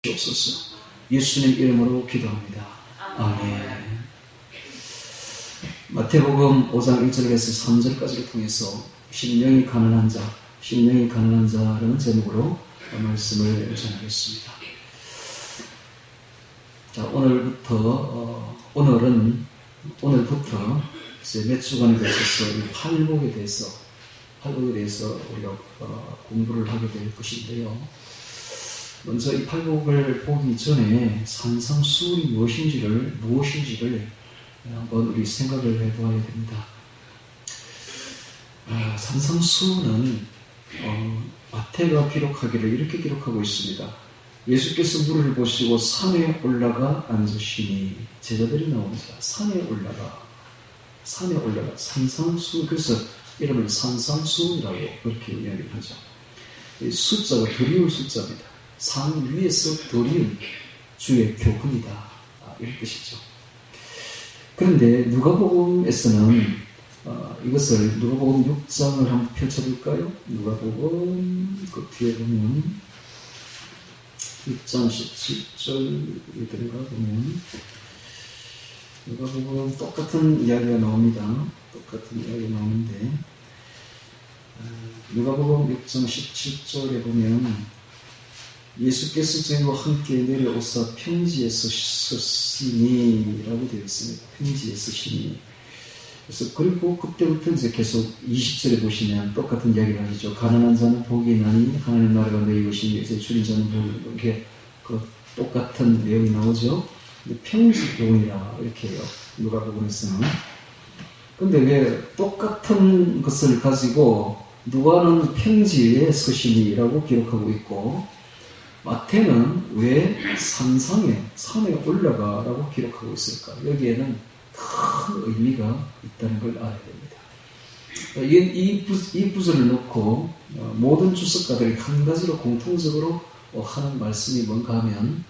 주옵소서. 예수님 이름으로 기도합니다. 아멘. 마태복음 5장 1절에서 3절까지를 통해서 심령이 가난한 자라는 제목으로 말씀을 전하겠습니다. 자, 오늘부터 이제 몇 주간에 걸쳐서 이 팔복에 대해서 우리가 공부를 하게 될 것인데요. 먼저 이 팔복을 보기 전에 산상수훈이 무엇인지를 한번 우리 생각을 해보아야 됩니다. 산상수훈은 마태가 기록하기를 이렇게 기록하고 있습니다. 예수께서 물을 보시고 산에 올라가 앉으시니 제자들이 나오자 산에 올라가 산상수훈, 그래서 이름을 산상수훈이라고 그렇게 이야기를 하죠. 이 숫자가 드리울 숫자입니다. 산 위에서 드리운 주의 교훈이다, 이런 뜻이죠. 그런데 누가복음에서는 이것을 누가복음 6장을 한번 펼쳐볼까요? 누가복음 그 뒤에 보면 6장 17절에 들어가 보면 누가복음 똑같은 이야기가 나옵니다. 나오는데 누가복음 6장 17절에 보면 예수께서 저희와 함께 내려오사 평지에 서시니라고 되어 있습니다. 평지에 서시니. 그래서 그리고 그때부터 이제 계속 20절에 보시면 똑같은 이야기를 하시죠. 가난한 자는 복이 나니 하나님 나라가 너희 것이니 이제 줄인 자는 복이, 이렇게 그 똑같은 내용이 나오죠. 평지 교훈이라 이렇게 해요. 누가복음에서는. 근데 왜 똑같은 것을 가지고 누가는 평지에 서시니라고 기록하고 있고 마태는 왜 산에 올라가라고 기록하고 있을까? 여기에는 큰 의미가 있다는 걸 알아야 됩니다. 이 부절을 놓고 모든 주석가들이 한 가지로 공통적으로 하는 말씀이 뭔가 하면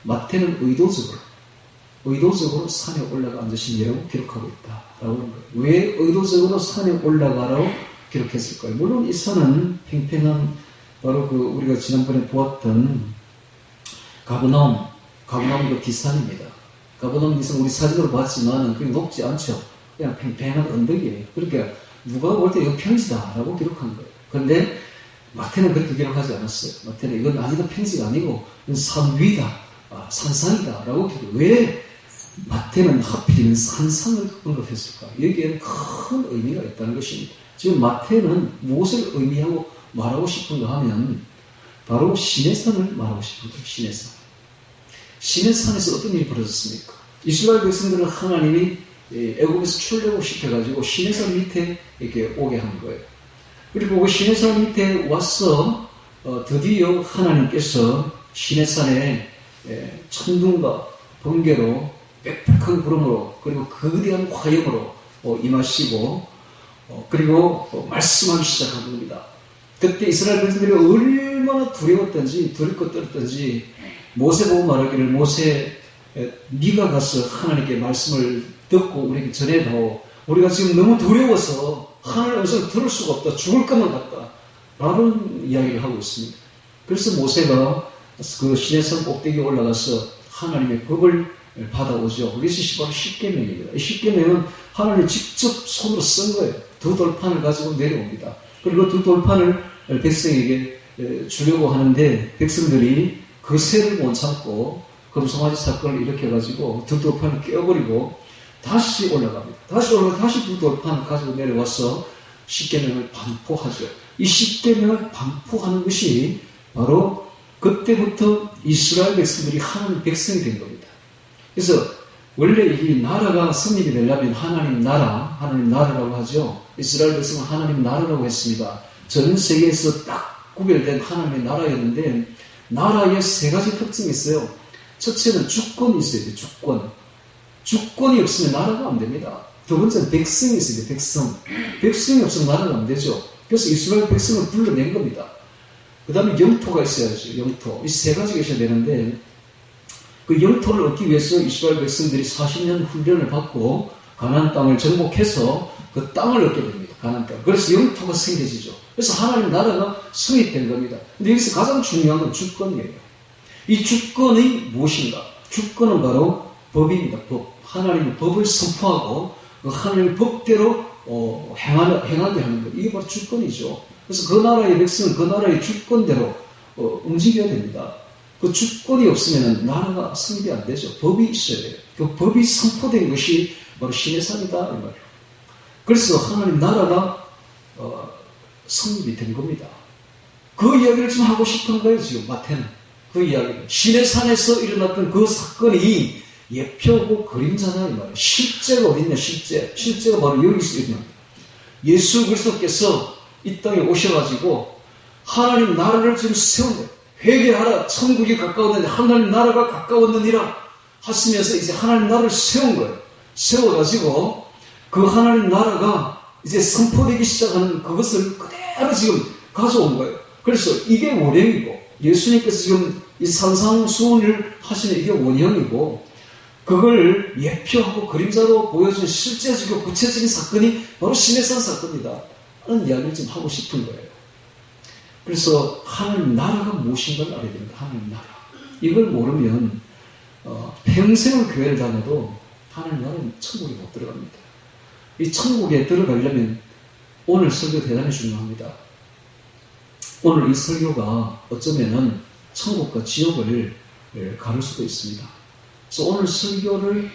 마태는 의도적으로 산에 올라가 앉으시니라고 기록하고 있다라고 하는 거예요. 왜 의도적으로 산에 올라가라고 기록했을까요? 물론 이 산은 팽팽한 바로 우리가 지난번에 보았던 가버나움 뒷산입니다. 가버나움 뒷산 우리 사진으로 봤지만 그게 높지 않죠. 그냥 팽팽한 언덕이에요. 그러니까 누가 볼 때 이거 평지다라고 기록한 거예요. 그런데 마태는 그렇게 기록하지 않았어요. 마태는 이건 아니다, 평지가 아니고 이건 산 위다, 산상이다라고 기록해요. 왜 마태는 하필이면 산상을 언급했을까? 여기에는 큰 의미가 있다는 것입니다. 지금 마태는 무엇을 의미하고 말하고 싶은가 하면 바로 시내산을 말하고 싶은 거예요. 시내산에서 어떤 일이 벌어졌습니까? 이스라엘 백성들을 하나님이 애굽에서 출애굽시켜가지고 시내산 밑에 이렇게 오게 한 거예요. 그리고 그 시내산 밑에 와서 드디어 하나님께서 시내산에 천둥과 번개로 빽빽한 구름으로 그리고 거대한 화염으로 임하시고 그리고 말씀하기 시작한 겁니다. 그때 이스라엘 백성들이 얼마나 두려웠던지 떨었던지 모세 보고 말하기를 모세 네가 가서 하나님께 말씀을 듣고 우리에게 전해다오. 우리가 지금 너무 두려워서 하나님의 음성을 들을 수가 없다. 죽을 것만 같다. 라는 이야기를 하고 있습니다. 그래서 모세가 그 시내산 꼭대기에 올라가서 하나님의 법을 받아오죠. 그것이 바로 십계명입니다. 이 십계명은 하나님이 직접 손으로 쓴 거예요. 두 돌판을 가지고 내려옵니다. 그리고 두 돌판을 백성에게 주려고 하는데 백성들이 그 세를 못 참고 금송아지 사건을 일으켜가지고 두 돌판을 깨어버리고 다시 올라갑니다. 다시 두 돌판을 가지고 내려와서 십계명을 반포하죠. 이 십계명을 반포하는 것이 바로 그때부터 이스라엘 백성들이 하나님 백성이 된 겁니다. 그래서 원래 이 나라가 성립이 되려면 하나님 나라라고 하죠. 이스라엘 백성은 하나님 나라라고 했습니다. 전 세계에서 딱 구별된 하나님의 나라였는데 나라에 세 가지 특징이 있어요. 첫째는 주권이 있어야 돼요. 주권이 없으면 나라가 안 됩니다. 두 번째는 백성이 있어야 돼요. 백성이 없으면 나라가 안 되죠. 그래서 이스라엘 백성을 불러낸 겁니다. 그 다음에 영토가 있어야죠. 영토. 이 세 가지가 있어야 되는데 그 영토를 얻기 위해서 이스라엘 백성들이 40년 훈련을 받고 가나안 땅을 정복해서 그 땅을 얻게 됩니다. 가나안 땅. 그래서 영토가 생겨지죠. 그래서 하나님 나라가 성립된 겁니다. 근데 여기서 가장 중요한 건 주권이에요. 이 주권이 무엇인가? 주권은 바로 법입니다. 법. 하나님의 법을 선포하고 그 하나님의 법대로 행하게 하는 것. 이게 바로 주권이죠. 그래서 그 나라의 백성은 그 나라의 주권대로 움직여야 됩니다. 그 주권이 없으면 나라가 성립이 안 되죠. 법이 있어야 돼요. 그 법이 선포된 것이 바로 시내산이다 이 말이에요. 그래서 하나님 나라가 성립이 된 겁니다. 그 이야기를 지금 하고 싶은 거예요. 지금 마태는 그 이야기를 시내산에서 일어났던 그 사건이 예표고 그림자다 이 말이에요. 실제가 어딨냐? 실제가 바로 여기서 일어납니다. 예수 그리스도께서 이 땅에 오셔가지고 하나님 나라를 지금 세운 거예요. 회개하라, 천국이 가까웠는데 하나님 나라가 가까웠느니라 하시면서 이제 하나님 나라를 세운 거예요. 세워가지고 그 하나님 나라가 이제 선포되기 시작하는 그것을 그대로 지금 가져온 거예요. 그래서 이게 원형이고 예수님께서 지금 이 산상수훈을 하시는 이게 원형이고 그걸 예표하고 그림자로 보여준 실제적이고 구체적인 사건이 바로 시내산 사건이다 하는 이야기를 지금 하고 싶은 거예요. 그래서 하나님 나라가 무엇인가를 알아야 됩니다. 하나님 나라. 이걸 모르면 평생을 교회를 다녀도 하나님 나라는 천국에 못 들어갑니다. 이 천국에 들어가려면 오늘 설교 대단히 중요합니다. 오늘 이 설교가 어쩌면은 천국과 지옥을 가를 수도 있습니다. 그래서 오늘 설교를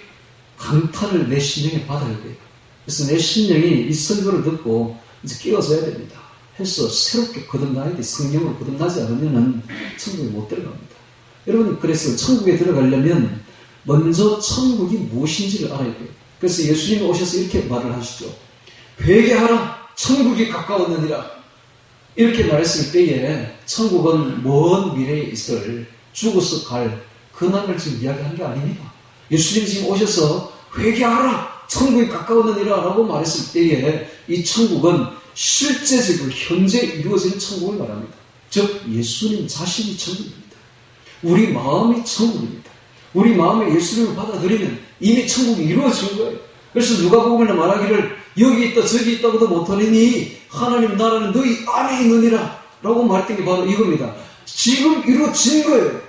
강타를 내 심령에 받아야 돼요. 그래서 내 심령이 이 설교를 듣고 이제 끼워져야 됩니다. 해서 새롭게 거듭나야 돼. 성령으로 거듭나지 않으면 천국에 못 들어갑니다. 여러분, 그래서 천국에 들어가려면 먼저 천국이 무엇인지를 알아야 돼요. 그래서 예수님이 오셔서 이렇게 말을 하시죠. 회개하라, 천국이 가까웠느니라. 이렇게 말했을 때에 천국은 먼 미래에 있을 죽어서 갈 그날을 지금 이야기한 게 아닙니다. 예수님이 지금 오셔서 회개하라, 천국이 가까웠느니라 라고 말했을 때에 이 천국은 실제적으로 현재 이루어지는 천국을 말합니다. 즉 예수님 자신이 천국입니다. 우리 마음이 천국입니다. 우리 마음에 예수님을 받아들이면 이미 천국이 이루어진 거예요. 그래서 누가복음에 말하기를 여기 있다 저기 있다고도 못하리니 하나님 나라는 너희 안에 있느니라 라고 말했던 게 바로 이겁니다. 지금 이루어진 거예요.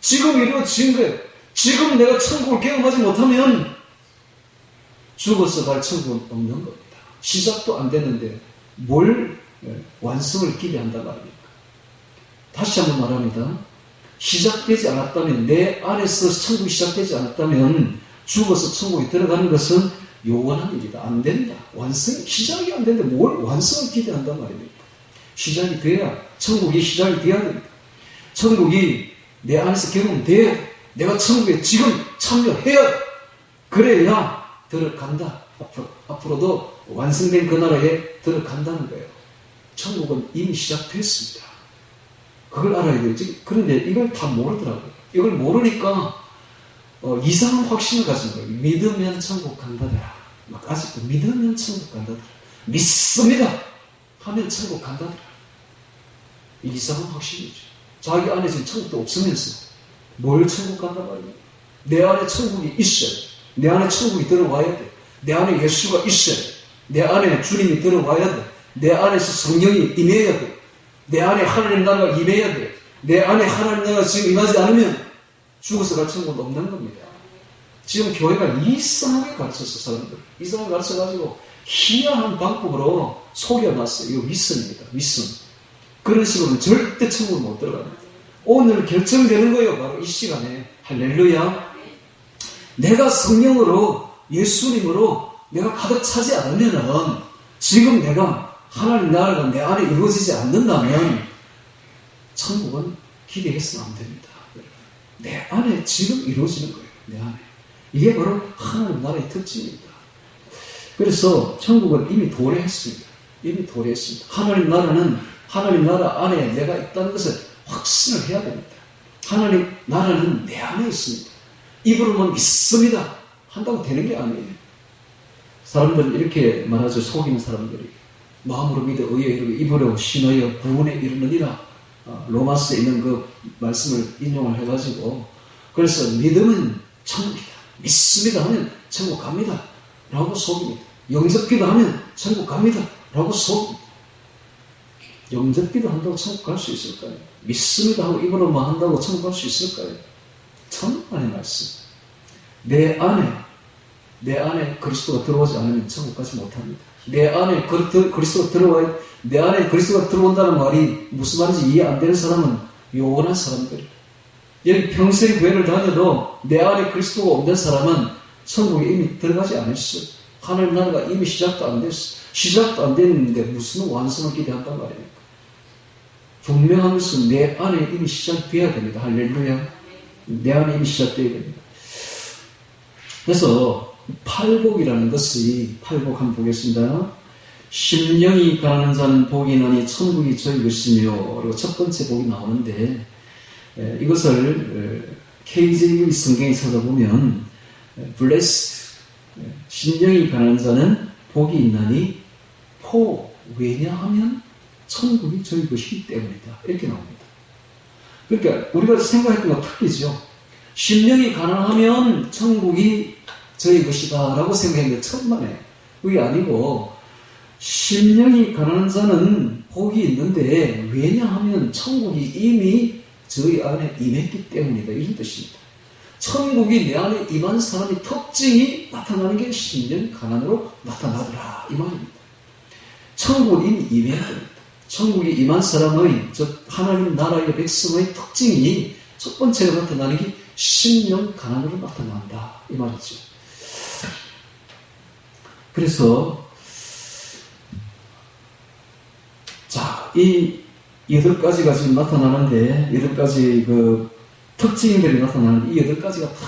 지금 이루어진 거예요. 지금 내가 천국을 경험하지 못하면 죽어서 갈 천국은 없는 겁니다. 시작도 안 됐는데 뭘 완성을 기대한단 말입니까? 다시 한번 말합니다. 시작되지 않았다면, 내 안에서 천국이 시작되지 않았다면 죽어서 천국에 들어가는 것은 요원한 일이다. 안 된다. 시작이 안 되는데 뭘 완성을 기대한단 말입니까? 시작이 돼야, 천국이 시작이 돼야 됩니다. 천국이 내 안에서 경험돼야 돼. 내가 천국에 지금 참여해야 돼. 그래야 들어간다. 앞으로도 완성된 그 나라에 들어간다는 거예요. 천국은 이미 시작됐습니다. 그걸 알아야 돼요. 그런데 이걸 다 모르더라고요. 이걸 모르니까 이상한 확신을 가진 거예요. 믿으면 천국 간다더라. 막 아직도 믿으면 천국 간다더라. 믿습니다 하면 천국 간다더라. 이상한 확신이죠. 자기 안에 지금 천국도 없으면서 뭘 천국 간다 말이에요. 내 안에 천국이 있어요. 내 안에 천국이 들어와야 돼. 내 안에 예수가 있어요. 내 안에 주님이 들어와야 돼. 내 안에서 성령이 임해야 돼. 내 안에 하나님 나라가 임해야 돼. 내 안에 하나님 나라가 지금 임하지 않으면 죽어서 갈 천국은 없는 겁니다. 지금 교회가 이상하게 가르쳤어, 사람들. 이상하게 가르쳐가지고 희한한 방법으로 속여놨어요. 이거 위선입니다. 위선. 그런 식으로는 절대 천국을 못 들어갑니다. 오늘 결정되는 거예요. 바로 이 시간에. 할렐루야. 내가 성령으로, 예수님으로 내가 가득 차지 않으면은 지금 내가 하나님 나라가 내 안에 이루어지지 않는다면 천국은 기대해서는 안 됩니다. 내 안에 지금 이루어지는 거예요. 내 안에. 이게 바로 하나님 나라의 특징입니다. 그래서 천국은 이미 도래했습니다. 이미 도래했습니다. 하나님 나라는 하나님 나라 안에 내가 있다는 것을 확신을 해야 됩니다. 하나님 나라는 내 안에 있습니다. 입으로만 믿습니다 한다고 되는 게 아니에요. 사람들은 이렇게 말하죠. 속이는 사람들이. 마음으로 믿어 의에 이르고 입으로 신하여 구원에 이르느니라. 로마서에 있는 그 말씀을 인용을 해가지고, 그래서 믿음은 천국이다. 믿습니다 하면 천국 갑니다 라고 속입니다. 영접기도 하면 천국 갑니다 라고 속입니다. 영접기도 한다고 천국 갈 수 있을까요? 믿습니다 하고 입으로만 한다고 천국 갈 수 있을까요? 천만의 말씀. 내 안에 그리스도가 들어오지 않으면 천국 가지 못합니다. 내 안에 그리스도가 들어온다는 말이 무슨 말인지 이해 안 되는 사람은 요원한 사람들. 여기 평생 교회를 다녀도 내 안에 그리스도가 없는 사람은 천국에 이미 들어가지 않았어요. 하나님 나라가 이미 시작도 안 됐어. 시작도 안 됐는데 무슨 완성을 기대한단 말입니까? 분명한 것은 내 안에 이미 시작되어야 됩니다. 할렐루야. 내 안에 이미 시작되어야 됩니다. 그래서 팔복이라는 것이, 팔복 한번 보겠습니다. 심령이 가난한 자는 복이 있나니 천국이 저희 것이며, 그리고 첫 번째 복이 나오는데, 이것을 KJV 성경에 찾아보면 blessed, 심령이 가난한 자는 복이 있나니 왜냐하면 천국이 저희 것이기 때문이다. 이렇게 나옵니다. 그러니까 우리가 생각했던 거 틀리죠. 심령이 가난하면 천국이 저희 것이다 라고 생각했는데 천만에 그게 아니고, 심령이 가난한 자는 복이 있는데 왜냐하면 천국이 이미 저희 안에 임했기 때문이다, 이런 뜻입니다. 천국이 내 안에 임한 사람의 특징이 나타나는 게 심령 가난으로 나타나더라, 이 말입니다. 천국은 이미 임해야 됩니다. 천국이 임한 사람의, 하나님 나라의 백성의 특징이 첫 번째로 나타나는 게 심령 가난으로 나타난다, 이 말이죠. 그래서 자, 이 8가지가 지금 나타나는데, 8가지 그 특징들이 나타나는데, 이 8가지가 다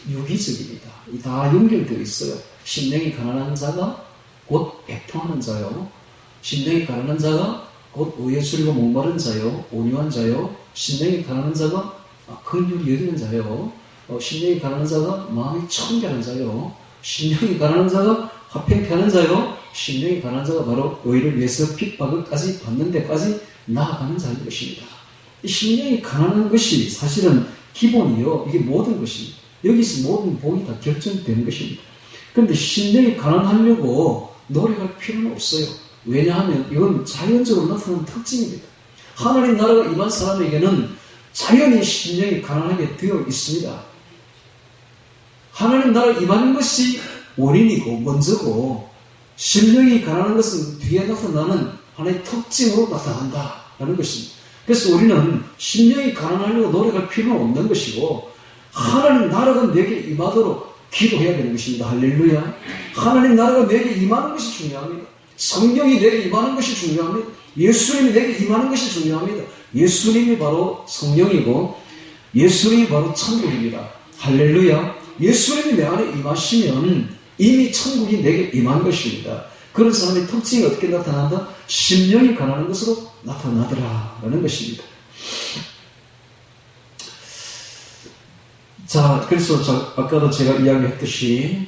유기적입니다. 다 연결되어 있어요. 심령이 가난한 자가 곧 애통하는 자요. 심령이 가난한 자가 곧 의에 줄이고 목마른 자요. 온유한 자요. 심령이 가난한 자가 긍휼이 여기는 자요. 심령이 가난한 자가 마음이 청결한 자요. 심령이 가난한 자가 화평케 하는 자요. 심령이 가난한 자가 바로 의를 위해서 핍박을까지 받는 데까지 나아가는 자인 것입니다. 이 심령이 가난한 것이 사실은 기본이요. 이게 모든 것입니다. 여기서 모든 복이 다 결정되는 것입니다. 그런데 심령이 가난하려고 노력할 필요는 없어요. 왜냐하면 이건 자연적으로 나타나는 특징입니다. 하나님 나라가 임한 사람에게는 자연히 심령이 가난하게 되어 있습니다. 하나님 나라가 임하는 것이 원인이고 먼저고, 심령이 가난한 것은 뒤에 나타나는 하나의 특징으로 나타난다라는 것입니다. 그래서 우리는 심령이 가난하려고 노력할 필요는 없는 것이고, 하나님 나라가 내게 임하도록 기도해야 되는 것입니다. 할렐루야. 하나님 나라가 내게 임하는 것이 중요합니다. 성령이 내게 임하는 것이 중요합니다. 예수님이 내게 임하는 것이 중요합니다. 예수님이 바로 성령이고 예수님이 바로 천국입니다. 할렐루야. 예수님이 내 안에 임하시면 이미 천국이 내게 임한 것입니다. 그런 사람의 특징이 어떻게 나타난다? 심령이 가난한 것으로 나타나더라 라는 것입니다. 자, 그래서 아까도 제가 이야기했듯이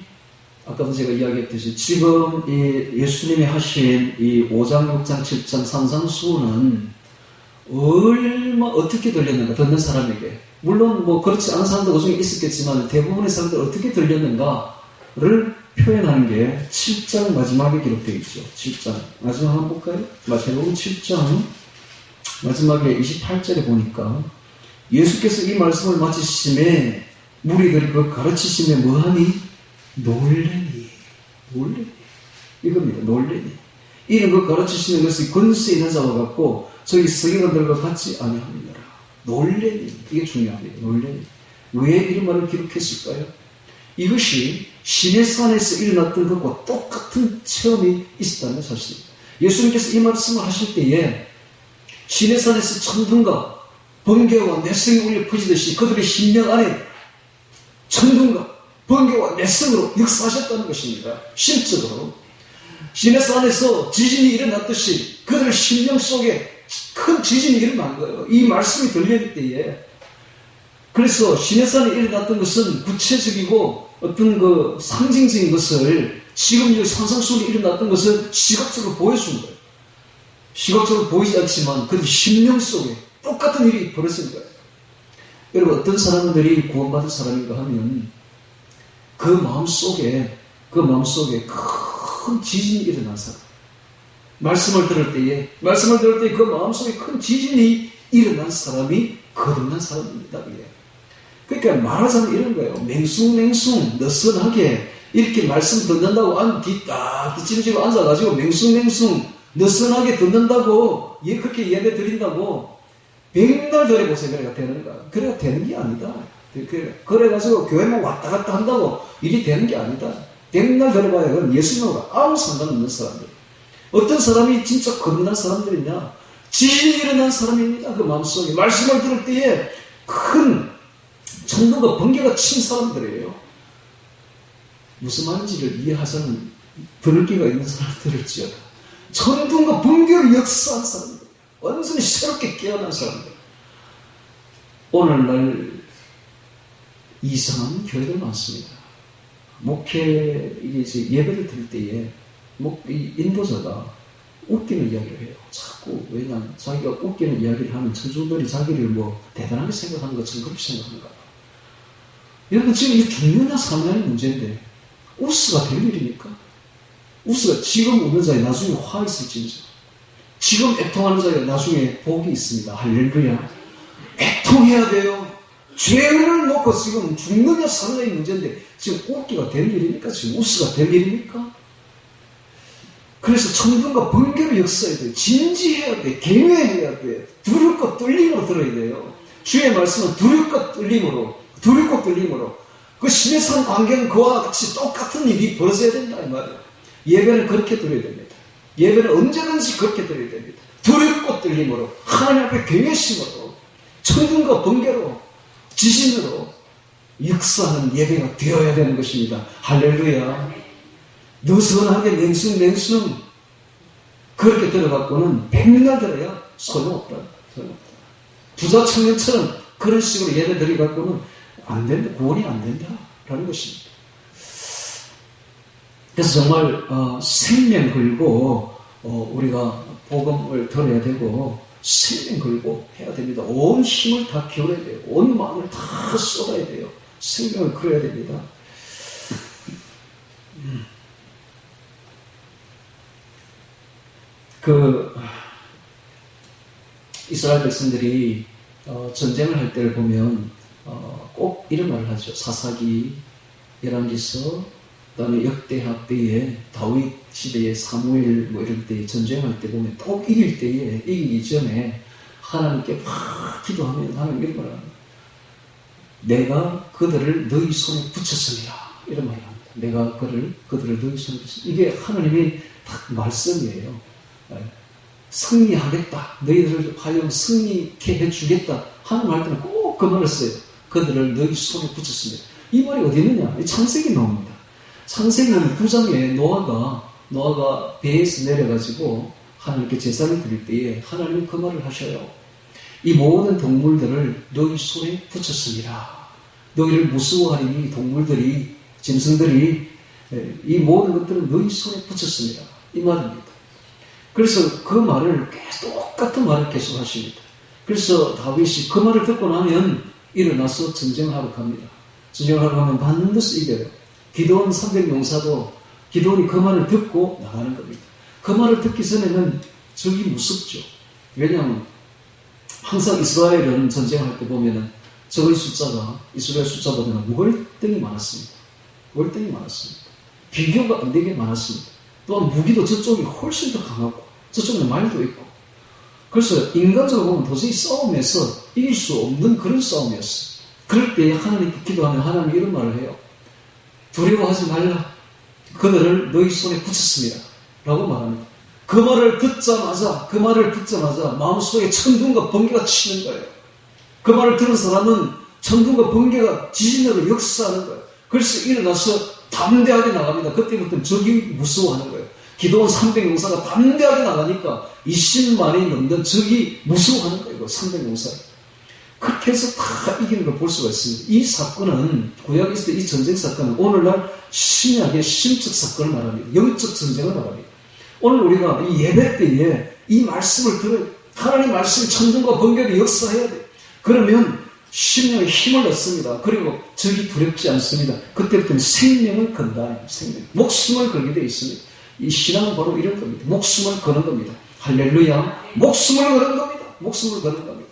지금 이 예수님이 하신 이 5장, 6장, 7장 산상수훈은 어떻게 들렸는가, 듣는 사람에게. 물론 그렇지 않은 사람도 그 중에 있었겠지만 대부분의 사람들 어떻게 들렸는가를 표현하는 게 7장 마지막에 기록되어 있죠. 7장. 마지막 한번 볼까요? 마태복음 7장 마지막에 28절에 보니까 예수께서 이 말씀을 마치심에 무리들이 그걸 가르치심에 뭐하니? 놀래니. 이겁니다. 놀래니. 이는 그 가르치시는 것이 권세 있는 자와 같고 저희 서기관들과 같지 아니함이니라. 놀래니. 이게 중요합니다. 놀래니. 왜 이런 말을 기록했을까요? 이것이 시내산에서 일어났던 것과 똑같은 체험이 있었다는 사실입니다. 예수님께서 이 말씀을 하실 때에 시내산에서 천둥과 번개와 내성이 울려 퍼지듯이 그들의 심령 안에 천둥과 번개와 내성으로 역사하셨다는 것입니다. 실적으로 시내산에서 지진이 일어났듯이 그들의 심령 속에 큰 지진이 일어난 거예요. 이 말씀이 들릴 때에. 그래서 시내산에 일어났던 것은 구체적이고 어떤 그 상징적인 것을 지금 이 산상수훈이 일어났던 것을 시각적으로 보여준 거예요. 시각적으로 보이지 않지만 그 심령 속에 똑같은 일이 벌어진 거예요. 여러분, 어떤 사람들이 구원받을 사람인가 하면 그 마음 속에 큰 지진이 일어난 사람, 말씀을 들을 때에 그 마음속에 큰 지진이 일어난 사람이 거듭난 사람입니다. 그러니까 말하자면 이런 거예요. 맹숭맹숭 느슨하게 이렇게 말씀 듣는다고 뒷짐지고 앉아가지고 맹숭맹숭 느슨하게 듣는다고 그렇게 예배 드린다고 백날 드려보세요. 그래가 되는가? 그래가 되는 게 아니다. 그래가지고 교회만 왔다 갔다 한다고 일이 되는 게 아니다. 백날 드려봐야 그건 예수님하고 아무 상관없는 사람들. 어떤 사람이 진짜 거듭난 사람들이냐? 지진이 일어난 사람입니다. 그 마음속에 말씀을 들을 때에 큰 천둥과 번개가 친 사람들이에요. 무슨 말인지를 이해하자면 들을 기가 있는 사람 들을지어다. 천둥과 번개로 역사한 사람들, 완전히 새롭게 깨어난 사람들. 오늘날 이상한 교회들 많습니다. 예배를 드릴 때에 이 인도자가 웃기는 이야기를 해요. 자꾸 왜냐하면 자기가 웃기는 이야기를 하면 천주들이 자기를 대단하게 생각하는 것처럼 그렇게 생각하는가. 여러분 지금 이 죽느냐 사느냐의 문제인데 우스가 될 일입니까? 우스가 지금 우는 자에 나중에 화 있을지니죠. 지금 애통하는 자에 나중에 복이 있습니다. 할렐루야. 애통해야 돼요. 죄를 놓고 지금 죽느냐 사느냐의 문제인데 지금 웃기가 될 일입니까? 지금 우스가 될 일입니까? 그래서 천둥과 번개로 역사해야 돼요. 진지해야 돼요. 경외해야 돼요. 두렵고 것 뚫림으로 들어야 돼요. 주의 말씀은 두렵고 것 뚫림으로 그 신의 산 관계는 그와 같이 똑같은 일이 벌어져야 된다 이 말이에요. 예배는 그렇게 드려야 됩니다. 예배는 언제든지 그렇게 드려야 됩니다. 두렵고 뚫림으로 하나님 앞에 경외심으로 천둥과 번개로 지진으로 역사하는 예배가 되어야 되는 것입니다. 할렐루야. 느슨하게 냉숭냉숭 그렇게 들어갖고는 백날 들어야 소용없다. 부자 청년처럼 그런 식으로 예배 드려갖고는 안 된다. 구원이 안 된다라는 것입니다. 그래서 정말 생명 걸고 우리가 복음을 들어야 되고 생명 걸고 해야 됩니다. 온 힘을 다 기울여야 돼요. 온 마음을 다 쏟아야 돼요. 생명을 걸어야 됩니다. 이스라엘 백성들이 전쟁을 할 때를 보면 꼭 이런 말을 하죠. 사사기, 열왕기서, 그다음에 역대하 때에 다윗 시대에 사무엘 이런 때 전쟁할 때 보면 꼭 이기기 전에 하나님께 막 기도하면 하나님 이런 말을 합니다. 내가 그들을 너희 손에 붙였습니다. 이런 말을 합니다. 내가 그들을 너희 손에 붙였습니다. 이게 하나님의 딱 말씀이에요. 승리하겠다. 너희들을 하여 승리케 해주겠다. 하는 말 때는 꼭 그 말을 써요. 그들을 너희 손에 붙였습니다. 이 말이 어디 있느냐? 창세기 나옵니다. 창세기 9장에 노아가 배에서 내려가지고 하나님께 제사를 드릴 때에 하나님이 그 말을 하셔요. 이 모든 동물들을 너희 손에 붙였습니다. 너희를 무서워하리니 동물들이, 짐승들이 이 모든 것들을 너희 손에 붙였습니다. 이 말입니다. 그래서 그 말을 똑같은 말을 계속 하십니다. 그래서 다윗이 그 말을 듣고 나면 일어나서 전쟁하러 갑니다. 전쟁하러 가면 반드시 이겨요. 기드온 300용사도 기드온이 그 말을 듣고 나가는 겁니다. 그 말을 듣기 전에는 적이 무섭죠. 왜냐하면 항상 이스라엘은 전쟁할 때 보면은 적의 숫자가 이스라엘 숫자보다는 월등히 많았습니다. 비교가 안 되게 많았습니다. 또한 무기도 저쪽이 훨씬 더 강하고 저쪽은 말도 있고 그래서 인간적으로 보면 도저히 싸움에서 이길 수 없는 그런 싸움이었어요. 그럴 때 하나님께 기도하면 하나님이 이런 말을 해요. 두려워하지 말라. 그들을 너희 손에 붙였습니다. 라고 말합니다. 그 말을 듣자마자 마음속에 천둥과 번개가 치는 거예요. 그 말을 들은 사람은 천둥과 번개가 지진으로 역사하는 거예요. 그래서 일어나서 담대하게 나갑니다. 그때부터는 적이 무서워하는 거예요. 기드온 300용사가 담대하게 나가니까 20만이 넘는 적이 무서워하는 거예요. 300용사. 그렇게 해서 다 이기는 걸 볼 수가 있습니다. 이 사건은, 구약에 있을 때 이 전쟁 사건은 오늘날 신약의 신적 사건을 말합니다. 영적 전쟁을 말합니다. 오늘 우리가 이 예배 때에 이 말씀을 들어요. 하나님 말씀이 천둥과 번개로 역사해야 돼요. 그러면 심령에 힘을 얻습니다. 그리고 적이 두렵지 않습니다. 그때부터는 생명을 건다. 목숨을 걸게 되어 있습니다. 이 신앙은 바로 이런 겁니다. 목숨을 거는 겁니다. 할렐루야. 목숨을 거는 겁니다. 목숨을 거는 겁니다.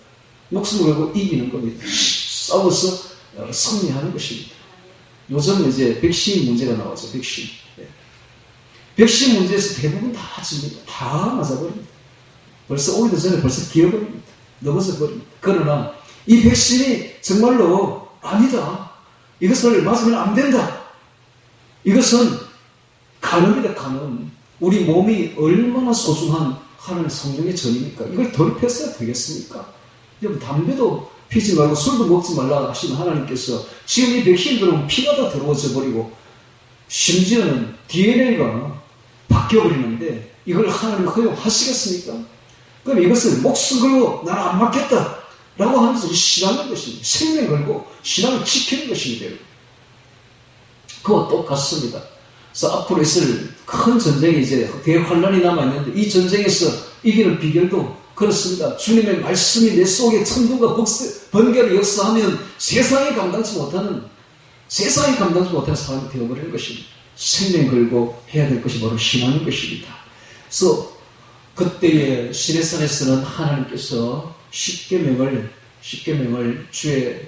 목숨을 걸고 이기는 겁니다. 싸워서 승리하는 것입니다. 요즘 이제 백신 문제가 나와서 백신. 백신 문제에서 대부분 다 맞습니다. 다 맞아버립니다. 벌써 오기도 전에 벌써 기어버립니다. 넘어져 버립니다. 그러나 이 백신이 정말로 아니다. 이것을 맞으면 안 된다. 이것은 간음이다, 간음. 우리 몸이 얼마나 소중한 하나님의 성령의 전입니까? 이걸 더럽혔어야 되겠습니까? 여러분, 담배도 피지 말고 술도 먹지 말라 하시는 하나님께서 지금 이 백신 들어오면 피가 다 들어와져 버리고 심지어는 DNA가 바뀌어버리는데 이걸 하나님 허용하시겠습니까? 그럼 이것을 목숨 걸고 나는 안 맞겠다 라고 하는 것은 신앙인 것입니다. 생명 걸고 신앙을 지키는 것입니다. 그와 똑같습니다. 그래서 앞으로 있을 큰 전쟁이 이제 대환란이 남아있는데 이 전쟁에서 이기는 비결도 그렇습니다. 주님의 말씀이 내 속에 천국과 번개를 역사하면 세상이 감당치 못하는 사람이 되어버리는 것입니다. 생명 걸고 해야 될 것이 바로 신앙인 것입니다. 그래서 그때의 시내산에서는 하나님께서 십계명을 주의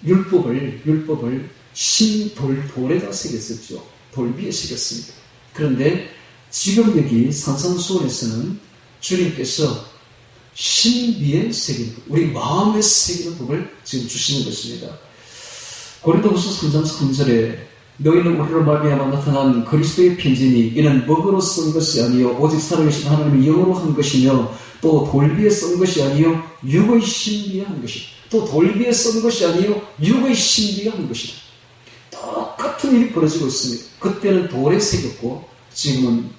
율법을 돌에다 새겼었죠. 돌 위에 새겼습니다. 그런데 지금 여기 산상수훈에서는 주님께서 신비에 새기는 것, 우리 마음에 새기는 법을 지금 주시는 것입니다. 고린도후서 3장 3절에 너희는 우리로 말미암아 나타난 그리스도의 편지니 이는 먹으로 쓴 것이 아니요 오직 살아계신 하나님의 영으로 한 것이며 또 돌 위에 쓴 것이 아니요 육의 신비에 한 것이다. 또 돌 위에 쓴 것이 아니요 육의 신비에 한 것이다. 똑같은 일이 벌어지고 있습니다. 그때는 돌에 새겼고 지금은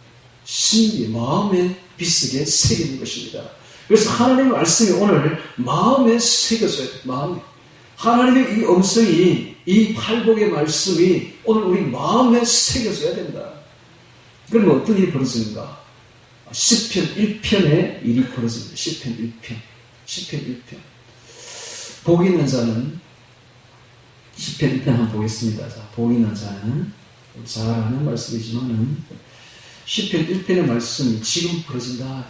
신비, 마음에 비스게 새기는 것입니다. 그래서 하나님의 말씀이 오늘 마음에 새겨져야 돼요. 마음에. 하나님의 이 음성이, 이 팔복의 말씀이 오늘 우리 마음에 새겨져야 된다. 그러면 어떤 일이 벌어지는가? 시편 1편의 일이 벌어집니다. 시편 1편. 복 있는 자는 시편 1편 한번 보겠습니다. 자, 복 있는 자는 잘 아는 말씀이지만은 시편 1편의 말씀이 지금 벌어진다.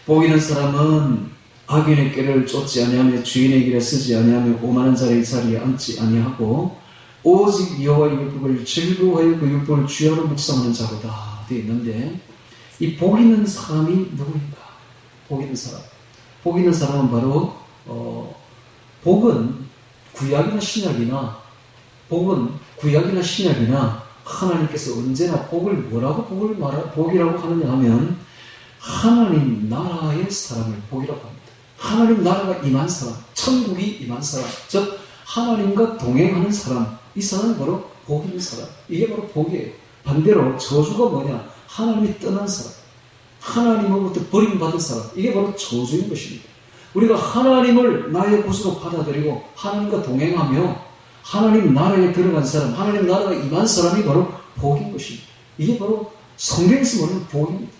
복 있는 사람은 악인의 꾀를 쫓지 아니하며 주인의 길에 쓰지 아니하며 오만한 자의 자리에 앉지 아니하고 오직 여호와의 율법을 즐거워하여 그 율법을 주야로 묵상하는 자로다 되어 있는데 이 복 있는 사람이 누구인가? 복 있는 사람. 복 있는 사람은 바로 복은 구약이나 신약이나 하나님께서 언제나 복이라고 하느냐 하면 하나님 나라의 사람을 복이라고 합니다. 하나님 나라가 임한 사람, 천국이 임한 사람, 즉 하나님과 동행하는 사람, 이 사람이 바로 복 있는 사람. 이게 바로 복이에요. 반대로 저주가 뭐냐? 하나님이 떠난 사람, 하나님으로부터 버림받은 사람, 이게 바로 저주인 것입니다. 우리가 하나님을 나의 구주로 받아들이고 하나님과 동행하며 하나님 나라에 들어간 사람, 하나님 나라가 임한 사람이 바로 복인 것입니다. 이게 바로 성경에서 말하는 복입니다.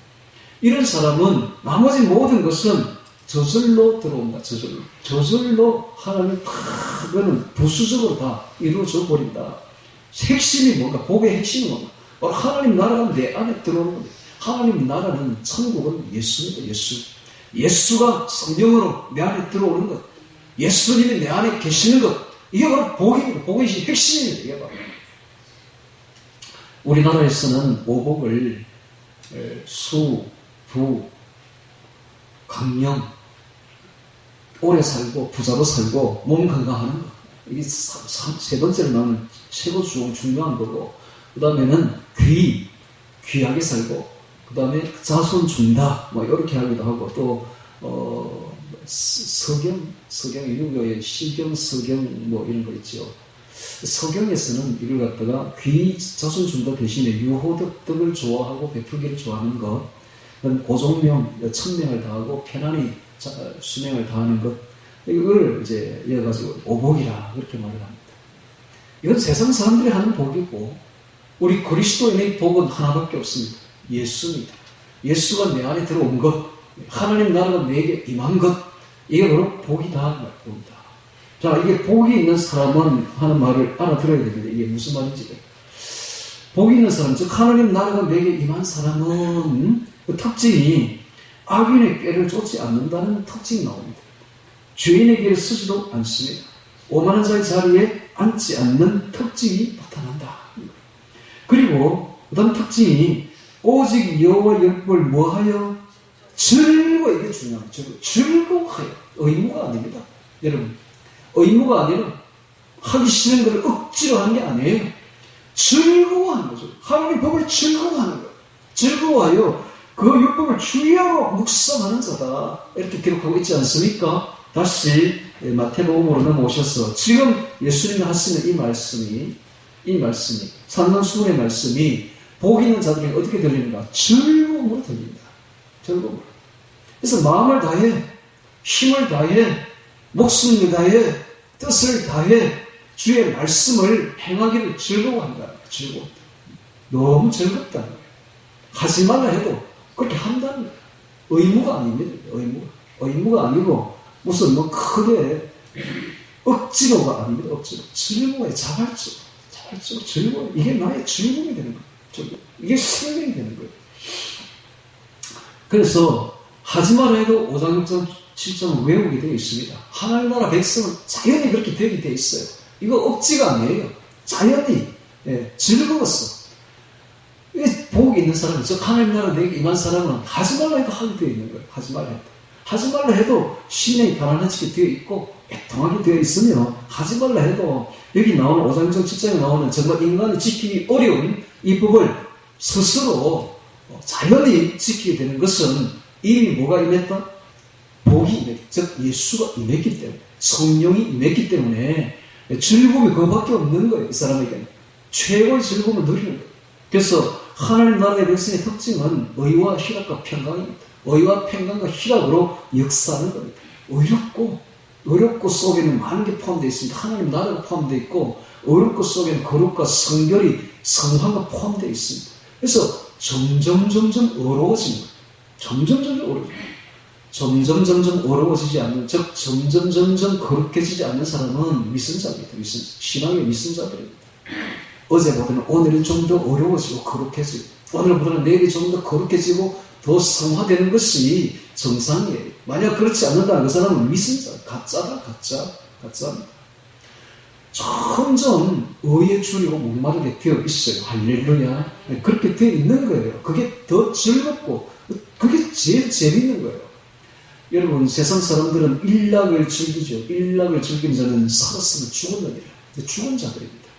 이런 사람은 나머지 모든 것은 저절로 들어온다. 저절로 하나님 그거는 부수적으로 다 이루어져 버린다. 핵심이 뭔가? 복의 핵심이 뭔가? 바로 하나님 나라가 내 안에 들어오는 겁니다. 하나님 나라는 천국은 예수입니다. 예수가 성령으로 내 안에 들어오는 것, 예수님이 내 안에 계시는 것, 이게 바로 복입니다. 복의 핵심입니다. 이게 바로. 우리나라에서는 오복을 수, 부, 강령, 오래 살고 부자로 살고 몸 건강하는 것, 이게 세 번째로 나오는 최고 중요한 거고, 그 다음에는 귀하게 살고, 그 다음에 자손 준다, 뭐 이렇게 하기도 하고, 또 서경 유교의 시경, 서경 뭐 이런 거 있죠. 서경에서는 이걸 갖다가 자손 준다 대신에 유호덕덕을 좋아하고 베풀기를 좋아하는 것, 고종명, 천명을 다하고 편안히 수명을 다하는 것, 이걸 이제 이어가지고 오복이라 그렇게 말을 합니다. 이건 세상 사람들이 하는 복이고, 우리 그리스도인의 복은 하나밖에 없습니다. 예수입니다. 예수가 내 안에 들어온 것, 하나님 나라가 내게 임한 것, 이게 바로 복이다. 자, 이게 복이 있는 사람은 하는 말을 알아들어야 됩니다. 이게 무슨 말인지. 복 있는 사람, 즉 하나님 나라가 내게 임한 사람은 그 특징이 악인의 꾀를 쫓지 않는다는 특징이 나옵니다. 죄인의 길을 쓰지도 않습니다. 오만한 자의 자리에 앉지 않는 특징이 나타난다. 그리고 그 다음 특징이 오직 여호와 율법을 뭐하여? 즐거워. 이게 중요합니다. 즐거워하여. 의무가 아닙니다. 여러분, 의무가 아니라 하기 싫은 것을 억지로 하는 게 아니에요. 즐거워하는 거죠. 하나님 법을 즐거워하는 거예요. 즐거워하여 그 율법을 주의하고 묵상하는 자다. 이렇게 기록하고 있지 않습니까? 다시 마태복음으로 넘어오셔서 지금 예수님이 하시는 이 말씀이 산상수훈의 말씀이 복 있는 자들에게 어떻게 들리는가? 즐거움으로 들립니다. 즐거움으로. 그래서 마음을 다해, 힘을 다해, 목숨을 다해, 뜻을 다해 주의 말씀을 행하기를 즐거워한다. 즐거워. 너무 즐겁다는 거예요. 하지 말라 해도 그렇게 한다는 거예요. 의무가 아닙니다. 의무가 아니고 무슨 뭐 크게 억지로가 아닙니다. 억지로. 즐거워요. 자발적으로 즐거워요. 이게 나의 즐거움이 되는 거예요. 이게 생명이 되는 거예요. 그래서 하지 말아 해도 5장 6장 7장을 외우게 되어 있습니다. 하나님 나라 백성은 자연히 그렇게 되게 되어 있어요. 이거 억지가 아니에요. 자연히 즐거웠어. 이게 복이 있는 사람은, 즉 하나님 나라 내게 임한 사람은 하지 말라 해도 하게 되어 있는 거예요. 하지 말라 해도. 하지 말라 해도 심령이 가난해지게 되어 있고 애통하게 되어 있으며, 하지 말라 해도 여기 나오는 5장 6장 7장에 나오는 정말 인간이 지키기 어려운 이 법을 스스로 자연히 지키게 되는 것은 이미 뭐가 임했다? 복이 임했다. 즉 예수가 임했기 때문에, 성령이 임했기 때문에 즐거움이 그거밖에 없는 거예요. 이 사람에게는 최고의 즐거움을 누리는 거예요. 그래서 하나님 나라의 백성의 특징은 의와 희락과 평강입니다. 의와 평강과 희락으로 역사하는 겁니다. 의롭고 속에는 많은 게 포함되어 있습니다. 하나님 나라가 포함되어 있고, 의롭고 속에는 거룩과 성결이, 성화가 포함되어 있습니다. 그래서 점점 어려워지는 거예요. 점점 어려워지지 않는, 즉 점점 거룩해지지 않는 사람은 위선자입니다. 신앙의 위선자들입니다. 어제보다는 오늘은 좀 더 어려워지고 거룩해지고, 오늘보다는 내일이 좀 더 거룩해지고 더 성화되는 것이 정상이에요. 만약 그렇지 않는다는 그 사람은 위선자, 가짜입니다. 점점 의에 줄이고 목마르게 되어 있어요. 할렐루야. 그렇게 되어 있는 거예요. 그게 더 즐겁고 그게 제일 재밌는 거예요. 여러분, 세상 사람들은 일락을 즐기죠. 일락을 즐기는 자는 살았으면 죽었느니라. 죽은 자들입니다.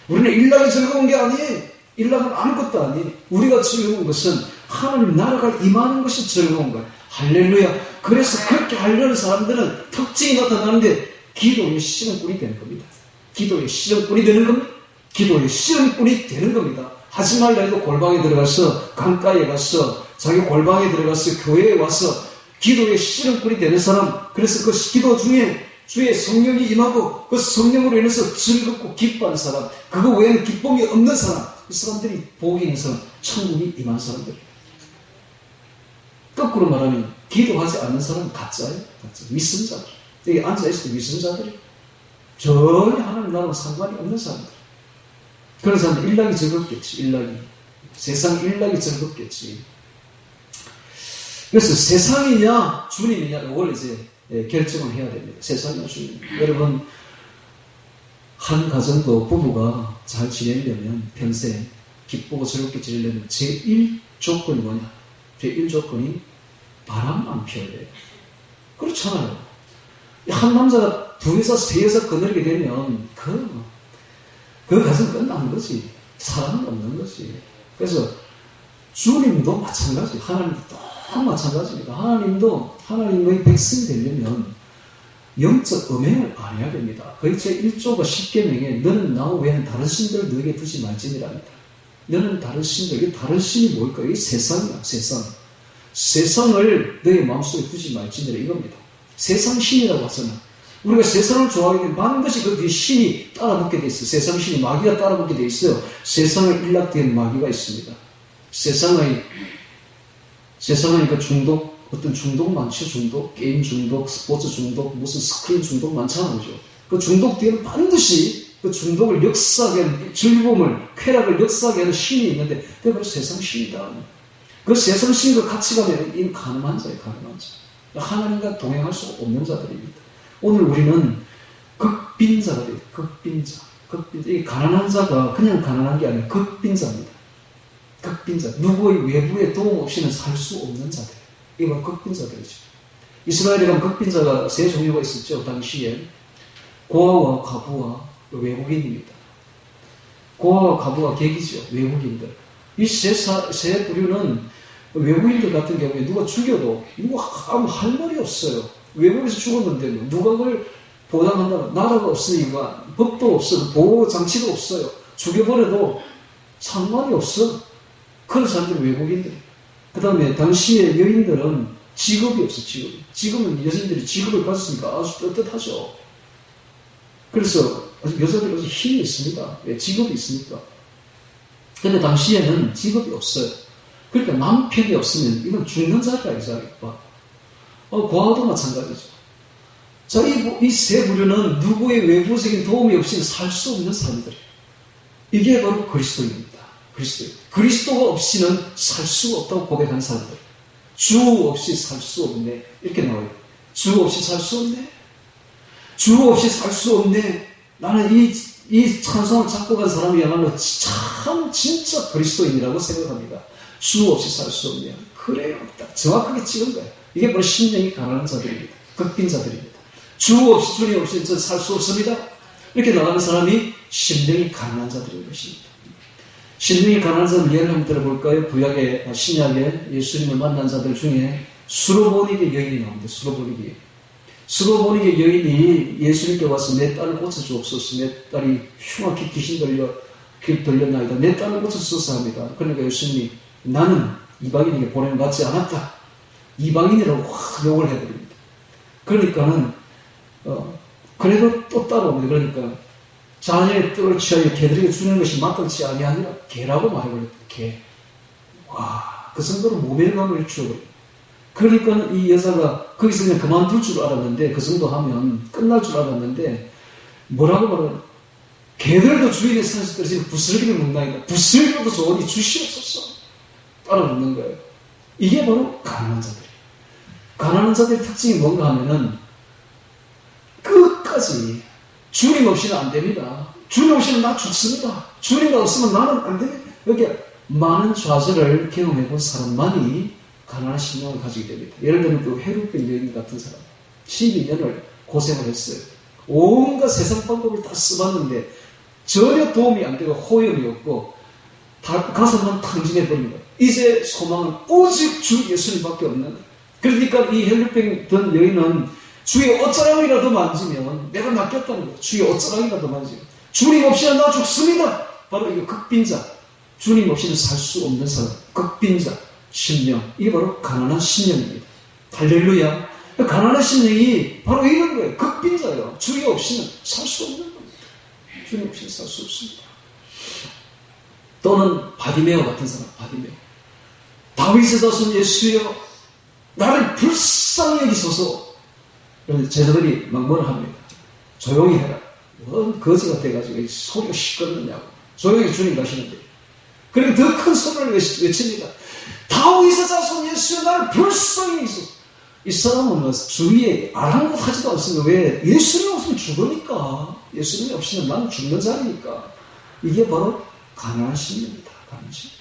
우리는 일락이 즐거운 게 아니에요. 일락은 아무것도 아니에요. 우리가 즐거운 것은 하나님 나라가 임하는 것이 즐거운 거예요. 할렐루야. 그래서 그렇게 하려는 사람들은 특징이 나타나는데 기도의 씨름꾼이 되는 겁니다. 기도의 씨름꾼이 되는 겁니다. 하지 말라 해도 골방에 들어가서, 강가에 가서, 자기 골방에 들어가서, 교회에 와서 기도의 씨름꾼이 되는 사람, 그래서 그 기도 중에 주의 성령이 임하고 그 성령으로 인해서 즐겁고 기뻐하는 사람, 그거 외에는 기쁨이 없는 사람, 이 사람들이 복이 있는 사람, 천국이 임한 사람들입니다. 거꾸로 말하면 기도하지 않는 사람은 가짜예요. 위선자들. 여기 앉아있을 때 위선자들이 전혀 하나님 나라와 상관이 없는 사람들. 그런 사람들 일락이 즐겁겠지. 세상 일락이 즐겁겠지. 그래서 세상이냐 주님이냐 이걸 이제 결정을 해야 됩니다. 세상이냐 주님. 여러분, 한 가정도 부부가 잘 지내려면, 평생 기쁘고 즐겁게 지내려면 제1조건이 뭐냐? 제1조건이 바람 안 피워야 돼요. 그렇잖아요. 한 남자가 두 여자, 세 여자 거느리게 되면 그 가정 끝나는 거지. 사랑은 없는 거지. 그래서 주님도 마찬가지. 하나님도 또 마찬가지입니다. 하나님도 하나님의 백성이 되려면 영적 음행을 안 해야 됩니다. 거의 제1조가 10계명에 너는 나 외에는 다른 신들을 너에게 두지 말지니랍니다. 너는 다른 신들, 이 다른 신이 뭘까요? 이 세상이야, 세상. 세상을 너의 마음속에 두지 말지니라 이겁니다. 세상 신이라고 하잖아. 우리가 세상을 좋아하게 되면 반드시 그 뒤에 신이 따라붙게 돼 있어요. 세상 신이 마귀가 따라붙게 돼 있어요. 세상에 일락된 마귀가 있습니다. 세상의 그 중독, 어떤 중독 많죠. 중독, 게임 중독, 스포츠 중독, 무슨 스크린 중독 많잖아요. 그 중독 뒤에는 반드시 그 중독을 역사하게 하는, 즐거움을, 쾌락을 역사하게 하는 신이 있는데, 그게 바로 세상 신이다. 그 세상 신과 같이 가면 이 가늠한 자예요, 가늠한 자. 하나님과 동행할 수 없는 자들입니다. 오늘 우리는 극빈자가 돼요, 극빈자. 이 가난한 자가 그냥 가난한 게 아니라 극빈자입니다. 극빈자. 누구의 외부의 도움 없이는 살 수 없는 자들. 이게 바로 극빈자들이죠. 이스라엘에 가면 극빈자가 세 종류가 있었죠. 당시에 고아와 과부와 외국인입니다. 고아와 과부와 객이죠. 외국인들. 이 세 부류는 외국인들 같은 경우에 누가 죽여도 누가 아무 할 말이 없어요. 외국에서 죽었는데 누가 그걸 보장한다면 나라가 없으니까 법도 없어, 보호 장치도 없어요. 죽여버려도 상관이 없어. 그런 사람들이 외국인들. 그 다음에 당시의 여인들은 직업이 없어, 직업이. 지금은 여성들이 직업을 가졌으니까 아주 떳떳하죠. 그래서 여자들이 아주 힘이 있습니다. 왜? 직업이 있으니까. 근데 당시에는 직업이 없어요. 그러니까 남편이 없으면 이건 죽는 자리라, 이 자리가. 고아도 마찬가지죠. 자, 이 세 부류는 누구의 외부적인 도움이 없이는 살 수 없는 사람들이에요. 이게 바로 그리스도입니다. 그리스도가 없이는 살 수가 없다고 고백하는 사람들. 주 없이 살 수 없네. 이렇게 나와요. 주 없이 살 수 없네. 주 없이 살 수 없네. 나는 이 찬송을 작곡한 사람이야말로 참 진짜 그리스도인이라고 생각합니다. 주 없이 살 수 없네. 그래요. 딱 정확하게 찍은 거예요. 이게 바로 심령이 가난한 자들입니다. 극빈자들입니다. 주 없이, 주님 없이 저 살 수 없습니다. 이렇게 나가는 사람이 심령이 가난한 자들인 것입니다. 심령이 가난한 자들 예를 한번 들어볼까요? 구약의, 신약에 예수님을 만난 자들 중에 수로보닉의 여인이 나옵니다. 수로보닉의 여인이 예수님께 와서 내 딸을 고쳐주옵소서. 내 딸이 흉악히 귀신 들렸나이다. 내 딸을 고쳐주소서 합니다. 그러니까 예수님이 나는 이방인에게 보냄 받지 않았다. 이방인이라고 확 욕을 해버립니다. 그러니까는 그래도 또 따라옵니다. 그러니까 자녀의 떡을 취하여 개들에게 주는 것이 마땅치 아니하니라 개라고 말해버렸다. 개. 와, 그 정도로 모멸감을 주어버려요. 그러니까 이 여자가 거기서 그냥 그만둘 줄 알았는데, 그 정도 하면 끝날 줄 알았는데, 뭐라고 말하나? 개들도 주인의 산에서 떨어지는 부스러기를 먹나이다. 부스러기로도 좋으니 주시옵소서. 따라붙는 거예요. 이게 바로 가난한 자들이에요. 가난한 자들의 특징이 뭔가 하면은 끝까지 주님 없이는 안 됩니다. 주님 없이는 나 죽습니다. 주님 없으면 나는 안 됩니다. 이렇게 많은 좌절을 경험해 본 사람만이 가난한 신앙을 가지게 됩니다. 예를 들면 그 헤루병 여인 같은 사람 12년을 고생을 했어요. 온갖 세상 방법을 다 써봤는데 전혀 도움이 안 되고 호연이 없고 가슴만 탕진해 버린 거예요. 이제 소망은 오직 주 예수님밖에 없는 거예요. 그러니까 이 헬루병 든 여인은 주의 어쩌라고이라도 만지면 내가 낫겠다는 거예요. 주의 어쩌라고이라도 만지면 주님 없이는 나 죽습니다. 바로 이거 극빈자. 주님 없이는 살 수 없는 사람. 극빈자. 심령. 이게 바로 가난한 심령입니다. 할렐루야. 가난한 심령이 바로 이런 거예요. 극빈자예요. 주님 없이는 살 수 없는 겁니다. 주님 없이는 살 수 없습니다. 또는 바디메오 같은 사람. 바디메오. 다윗의 자손 예수여 나를 불쌍히 여기소서. 그런데 제자들이 막 뭐라 합니다. 조용히 해라. 뭔 거지가 돼가지고 소리가 시끄럽느냐고. 조용히 주님 가시는데. 그리고 더 큰 소리를 외칩니다. 다윗의 자손 예수여 나를 불쌍히 여기소서. 이 사람은 뭐 주위에 아랑곳하지도 않습니다. 왜? 예수님 없으면 죽으니까. 예수님 없이는 나는 죽는 자리니까. 이게 바로 가난한 심리입니다. 가난한 심리.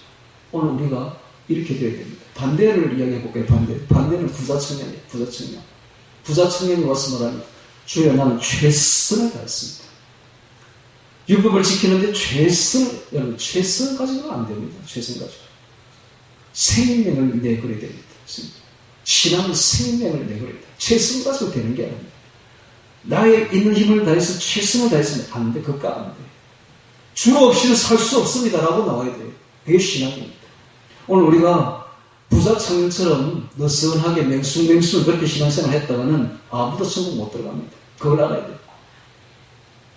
오늘 우리가 이렇게 되어야 됩니다. 반대를 이야기해볼게요. 반대는 부자 청년이에요. 부자 청년이 와서 말합니다. 주여 나는 최선을 다했습니다. 율법을 지키는데 여러분 최선 가지고는 안 됩니다. 최선 가지고. 생명을 내버려야 됩니다. 신앙은 생명을 내버려야 됩니다. 최선 가지고 되는 게 아닙니다. 나의 있는 힘을 다해서 최선을 다했으면 안 돼. 그거 안 돼. 주 없이는 살 수 없습니다라고 나와야 돼요. 그게 신앙입니다. 오늘 우리가 부자 청년처럼 느슨하게 맹숭맹숭 그렇게 신앙생활을 했다가는 아무도 천국 못 들어갑니다. 그걸 알아야 돼요.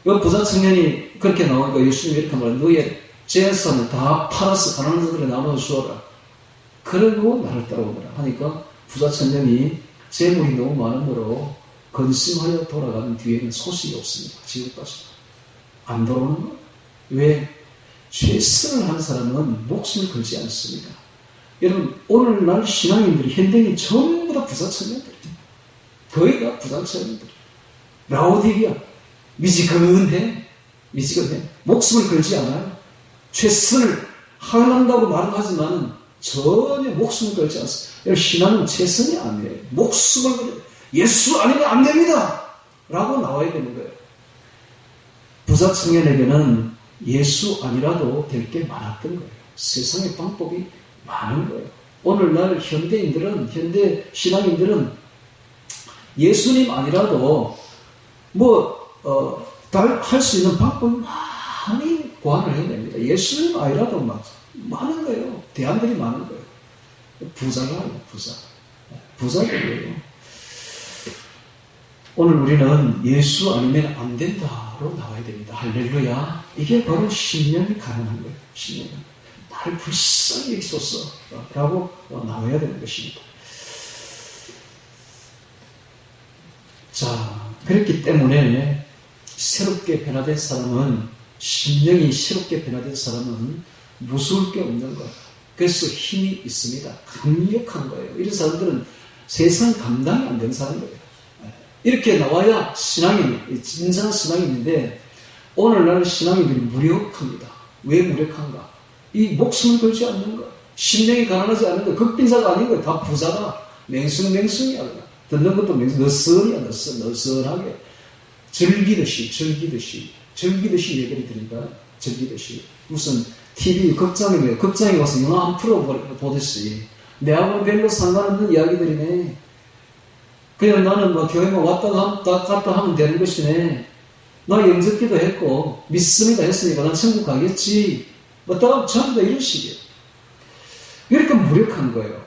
이 부자 청년이 그렇게 나오니까 예수님이 이렇게 말해요. 너의 재산을 다 팔아서 가난한 자들에 나눠 주어라. 그러고 나를 따라오더라 하니까 부자 청년이 재물이 너무 많으므로 근심하여 돌아가는 뒤에는 소식이 없습니다. 지금까지. 안 돌아오는 거예요. 왜? 최선을 하는 사람은 목숨을 걸지 않습니다. 여러분, 오늘날 신앙인들이, 현대인이 전부 다 부자 청년들이에요. 거의 다 부자 청년들이에요. 라오디게아, 미지근해. 목숨을 걸지 않아요. 최선을 하는다고 말은 하지만 전혀 목숨을 걸지 않습니다. 여러분, 신앙은 최선이 아니에요. 목숨을 걸어요. 예수 아니면 안 됩니다! 라고 나와야 되는 거예요. 부자 청년에게는 예수 아니라도 될 게 많았던 거예요. 세상의 방법이 많은 거예요. 오늘날 현대 신앙인들은 예수님 아니라도 할 수 있는 방법이 많이 고안을 해야 됩니다. 예수님 아니라도 많은 거예요. 대안들이 많은 거예요. 부자가 부자들이에요. 오늘 우리는 예수 아니면 안 된다로 나와야 됩니다. 할렐루야. 이게 바로 신령이 가능한 거예요. 신령이. 나를 불쌍히 여기소서 라고 나와야 되는 것입니다. 자, 그렇기 때문에 새롭게 변화된 사람은, 신령이 새롭게 변화된 사람은 무서울 게 없는 거예요. 그래서 힘이 있습니다. 강력한 거예요. 이런 사람들은 세상 감당이 안 되는 사람들이에요. 이렇게 나와야 신앙인, 진정한 신앙인인데, 오늘날 신앙인들이 무력합니다. 왜 무력한가? 이 목숨을 걸지 않는 거, 신령이 가난하지 않은 거, 극빈자가 아닌 거예요. 다 부자다. 맹숭이야. 듣는 것도 느슨하게. 즐기듯이 예배를 드린다. 즐기듯이. 무슨 TV, 극장에 와서 영화 한 프로 보듯이. 내하고는 별로 상관없는 이야기들이네. 그냥 나는 교회만 왔다 갔다 하면 되는 것이네. 나 영접기도 했고, 믿습니다 했으니까 난 천국 가겠지. 전부 다 이런 식이에요. 이렇게 무력한 거예요.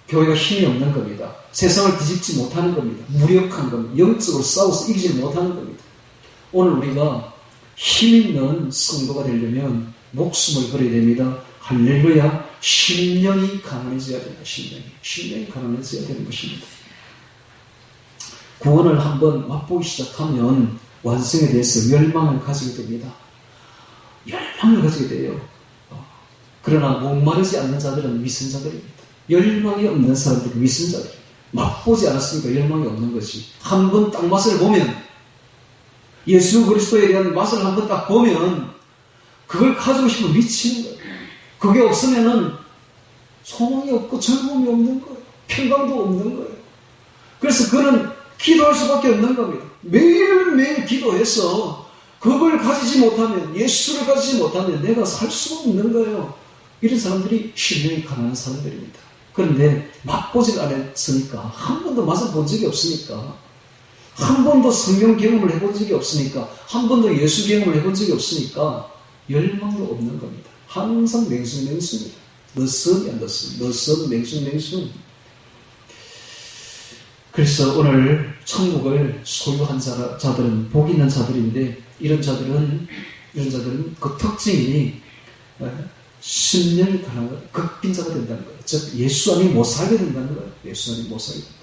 교회가 힘이 없는 겁니다. 세상을 뒤집지 못하는 겁니다. 무력한 겁니다. 영적으로 싸워서 이기지 못하는 겁니다. 오늘 우리가 힘 있는 성도가 되려면 목숨을 걸어야 됩니다. 할렐루야. 신령이 가난해져야 된다. 신령이 가난해져야 되는 것입니다. 구원을 한번 맛보기 시작하면 완성에 대해서 열망을 가지게 됩니다. 열망을 가지게 돼요. 그러나 목마르지 않는 자들은 위선자들입니다. 열망이 없는 사람들은 위선자들입니다. 맛보지 않았으니까 열망이 없는 것이. 한 번 딱 맛을 보면, 예수 그리스도에 대한 맛을 한 번 딱 보면 그걸 가지고 싶으면 미치는 거예요. 그게 없으면은 소망이 없고 즐거움이 없는 거예요. 평강도 없는 거예요. 그래서 그는 기도할 수밖에 없는 겁니다. 매일매일 기도해서 그걸 가지지 못하면, 예수를 가지지 못하면 내가 살 수가 없는 거예요. 이런 사람들이 신령이 가난한 사람들입니다. 그런데 맛보지 않았으니까, 한 번도 맛을 본 적이 없으니까, 한 번도 성경 경험을 해본 적이 없으니까, 한 번도 예수 경험을 해본 적이 없으니까 열망도 없는 겁니다. 항상 맹숭맹숭입니다. 너선 맹숭맹숭. 그래서 오늘 천국을 소유한 자들은 복 있는 자들인데, 이런 자들은 그 특징이 신령이 가난한 극빈자가 된다는 거예요. 즉 예수 아니면 못 살게 된다는 거예요. 예수 아니면 못 살게 된다.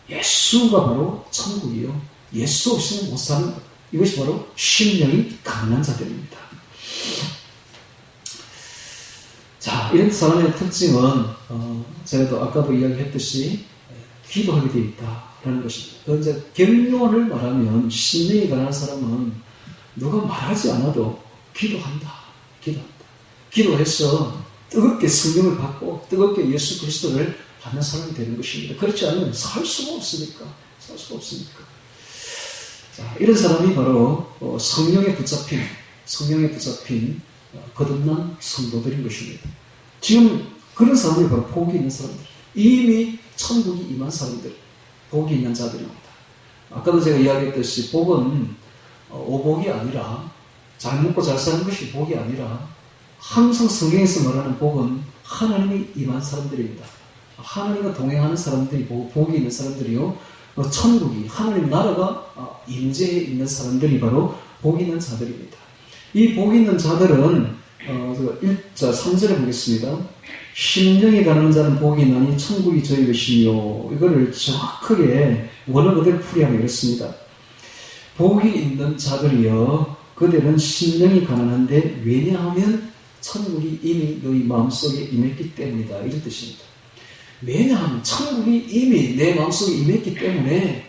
예수가 바로 천국이요. 예수 없이는 못 사는 거예요. 이것이 바로 신령이 가난한 자들입니다. 자, 이런 사람의 특징은 제가 아까도 이야기했듯이 기도하게 되어 있다라는 것입니다. 이제 경륜을 말하면, 신령이 가난한 사람은 누가 말하지 않아도 기도한다. 기도해서 뜨겁게 성령을 받고 뜨겁게 예수 그리스도를 받는 사람이 되는 것입니다. 그렇지 않으면 살 수가 없으니까. 자, 이런 사람이 바로 성령에 붙잡힌 거듭난 성도들인 것입니다. 지금 그런 사람들이 바로 복이 있는 사람들, 이미 천국이 임한 사람들, 복이 있는 자들입니다. 아까도 제가 이야기했듯이 복은 오복이 아니라, 잘 먹고 잘 사는 것이 복이 아니라, 항상 성경에서 말하는 복은 하나님이 임한 사람들입니다. 하나님과 동행하는 사람들이 복이 있는 사람들이요, 천국이, 하나님 나라가 임재해 있는 사람들이 바로 복이 있는 자들입니다. 이 복이 있는 자들은 3절에 보겠습니다. 심령이 가난한 자는 복이 있나니 천국이 저희 것이며, 이거를 정확하게 원어 그대로 풀이하면 이렇습니다. 복이 있는 자들이여, 그대는 심령이 가난한데 왜냐하면 천국이 이미 너희 마음속에 임했기 때문이다. 이런 뜻입니다. 왜냐하면 천국이 이미 내 마음속에 임했기 때문에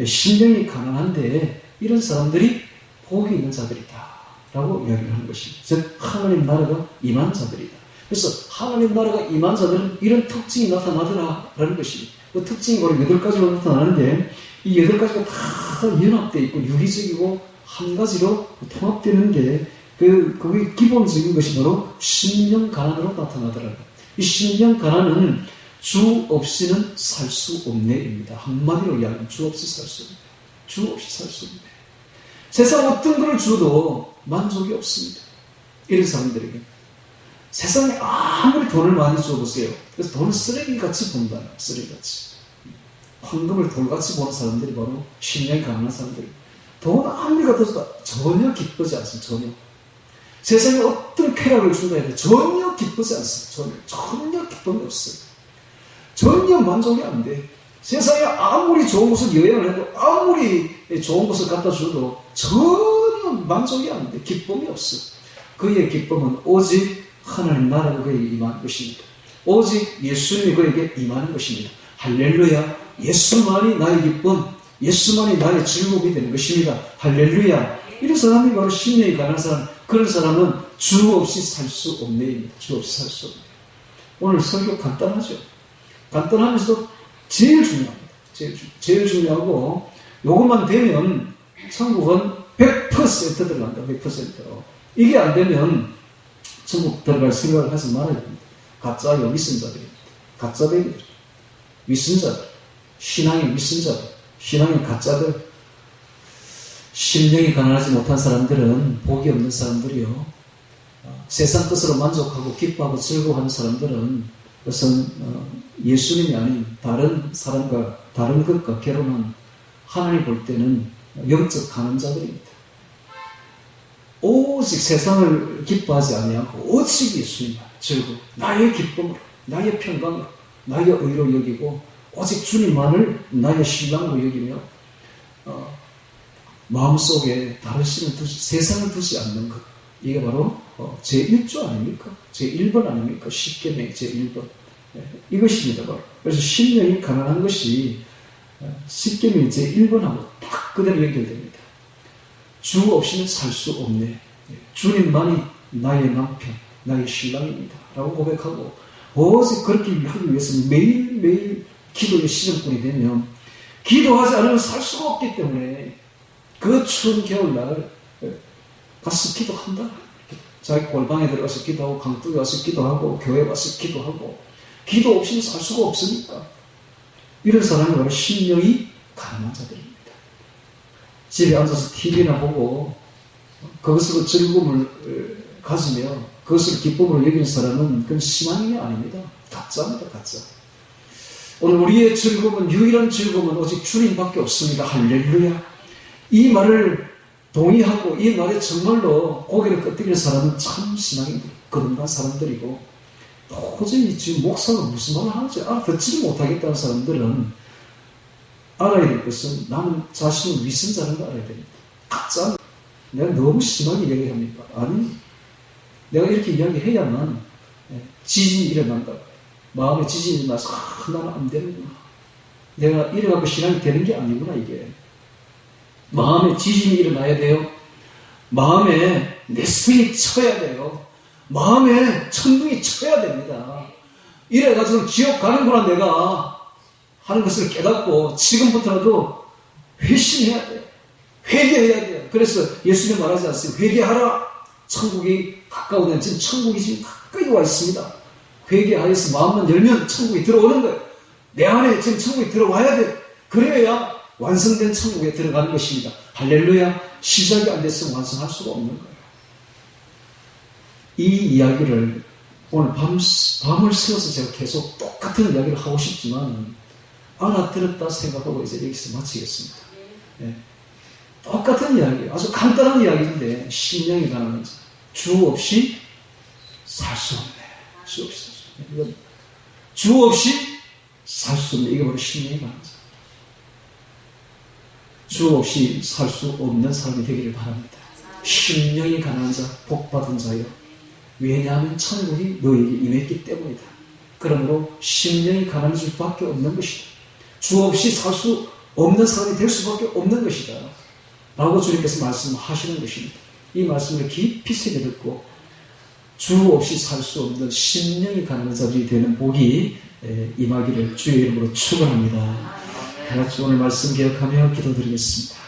심령이 가난한데 이런 사람들이 복이 있는 자들이다 라고 이야기를 하는 것입니다. 즉 하나님 나라가 임한 자들이다. 그래서 하나님 나라가 임한 자들은 이런 특징이 나타나더라 라는 것입니다. 그 특징이 바로 8가지로 나타나는데 이 8가지가 다 연합되어 있고 유기적이고 한 가지로 통합되는데 그게 기본적인 것이 바로 심령 가난으로 나타나더라고요. 이 심령 가난은 주 없이는 살 수 없네입니다. 한마디로 이야기하면 주 없이 살 수 없네. 주 없이 살 수 없네. 세상 어떤 걸 줘도 만족이 없습니다. 이런 사람들에게. 세상에 아무리 돈을 많이 줘보세요. 그래서 돈을 쓰레기같이 본다. 쓰레기같이. 황금을 돌같이 보는 사람들이 바로 심령이 가난한 사람들입니다. 돈 아무리 갖다 줘도 전혀 기쁘지 않습니다. 전혀. 세상에 어떤 쾌락을 준다 해도 전혀 기쁘지 않습니다. 전혀 기쁨이 없어요. 전혀 만족이 안 돼. 세상에 아무리 좋은 곳을 여행을 해도 아무리 좋은 곳을 갖다 줘도 전혀 만족이 안 돼. 기쁨이 없어. 그의 기쁨은 오직 하나님 나라가 그에게 임하는 것입니다. 오직 예수님이 그에게 임하는 것입니다. 할렐루야. 예수만이 나의 기쁨, 예수만이 나의 즐거움이 되는 것입니다. 할렐루야. 이런 사람이 바로 심령이 가난한 사람. 그런 사람은 주 없이 살 수 없네입니다. 주 없이 살 수 없네. 오늘 설교 간단하죠. 간단하면서도 제일 중요합니다. 제일 중요하고 요것만 되면 천국은 100% 들어간다. 100%로. 이게 안 되면 천국 들어갈 생각을 하지 말아야 됩니다. 가짜요 위선자들입니다. 가짜들입니다. 위선자들. 신앙의 위선자들. 신앙의 가짜들. 심령이 가난하지 못한 사람들은 복이 없는 사람들이요. 세상 것으로 만족하고 기뻐하고 즐거워하는 사람들은 그것은 예수님이 아닌 다른 사람과 다른 것과 결혼한 하나님 볼 때는 영적 가난자들입니다. 오직 세상을 기뻐하지 아니하고 오직 예수님만 즐거워 나의 기쁨으로 나의 평강으로 나의 의로 여기고 오직 주님만을 나의 신랑으로 여기며 마음속에 다른 신을 두지 세상을 두지 않는 것 이게 바로 제1조 아닙니까? 제1번 아닙니까? 십계명 제1번 이것입니다. 바로. 그래서 심령이 가난한 것이 십계명 제1번하고 딱 그대로 연결됩니다. 주 없이는 살 수 없네. 주님만이 나의 남편, 나의 신랑입니다. 라고 고백하고 오직 그렇게 하기 위해서 매일매일 기도의 시즌꾼이 되면 기도하지 않으면 살 수가 없기 때문에 그 추운 겨울날 가서 기도한다. 자기 골방에 들어가서 기도하고 강둑에 와서 기도하고 교회 와서 기도하고 기도 없이는 살 수가 없으니까 이런 사람이 바로 심령이 가난한 자들입니다. 집에 앉아서 TV나 보고 그것으로 즐거움을 가지며 그것을 기쁨으로 여기는 사람은 그건 신앙이 아닙니다. 가짜입니다. 가짜. 오늘 우리의 즐거움은 유일한 즐거움은 오직 주님밖에 없습니다. 할렐루야. 이 말을 동의하고 이 말에 정말로 고개를 끄덕이는 사람은 참 신앙이 거듭난 사람들이고 도저히 지금 목사가 무슨 말을 하는지 알아듣지 못하겠다는 사람들은 알아야 될 것은 나는 자신을 위선자라는 걸 알아야 됩니다. 가짜. 내가 너무 심하게 이야기합니까? 아니, 내가 이렇게 이야기해야만 지진이 일어난다. 마음에 지진이 일어나서 나는 안 되는구나. 내가 이래갖고 신앙이 되는 게 아니구나 이게. 마음에 지진이 일어나야 돼요. 마음에 내성이 쳐야 돼요. 마음에 천둥이 쳐야 됩니다. 이래가지고 지옥 가는구나 내가 하는 것을 깨닫고 지금부터라도 회심해야 돼요. 회개해야 돼요. 그래서 예수님 말하지 않습니까? 회개하라. 천국이 가까우면 지금 천국이 지금 가까이 와 있습니다. 회개하여서 마음만 열면 천국이 들어오는 거예요. 내 안에 지금 천국이 들어와야 돼요. 그래야 완성된 천국에 들어가는 것입니다. 할렐루야. 시작이 안 됐으면 완성할 수가 없는 거예요. 이 이야기를 오늘 밤을 새워서 제가 계속 똑같은 이야기를 하고 싶지만 알아들었다 생각하고 이제 여기서 마치겠습니다. 네. 똑같은 이야기, 아주 간단한 이야기인데 심령이 가난한 자, 주 없이 살 수 없네. 주 없이 살 수 없네. 주 없이 살 수 없네. 이게 바로 심령이 가난한 자. 주 없이 살 수 없는 사람이 되기를 바랍니다. 심령이 가난한 자, 복받은 자여. 왜냐하면 천국이 너에게 임했기 때문이다. 그러므로 심령이 가난한 수밖에 없는 것이다. 주 없이 살 수 없는 사람이 될 수밖에 없는 것이다. 라고 주님께서 말씀하시는 것입니다. 이 말씀을 깊이 새겨듣고 주 없이 살 수 없는 심령이 가난한 자들이 되는 복이 임하기를 주의 이름으로 축원합니다. 다 같이 오늘 말씀 기억하며 기도드리겠습니다.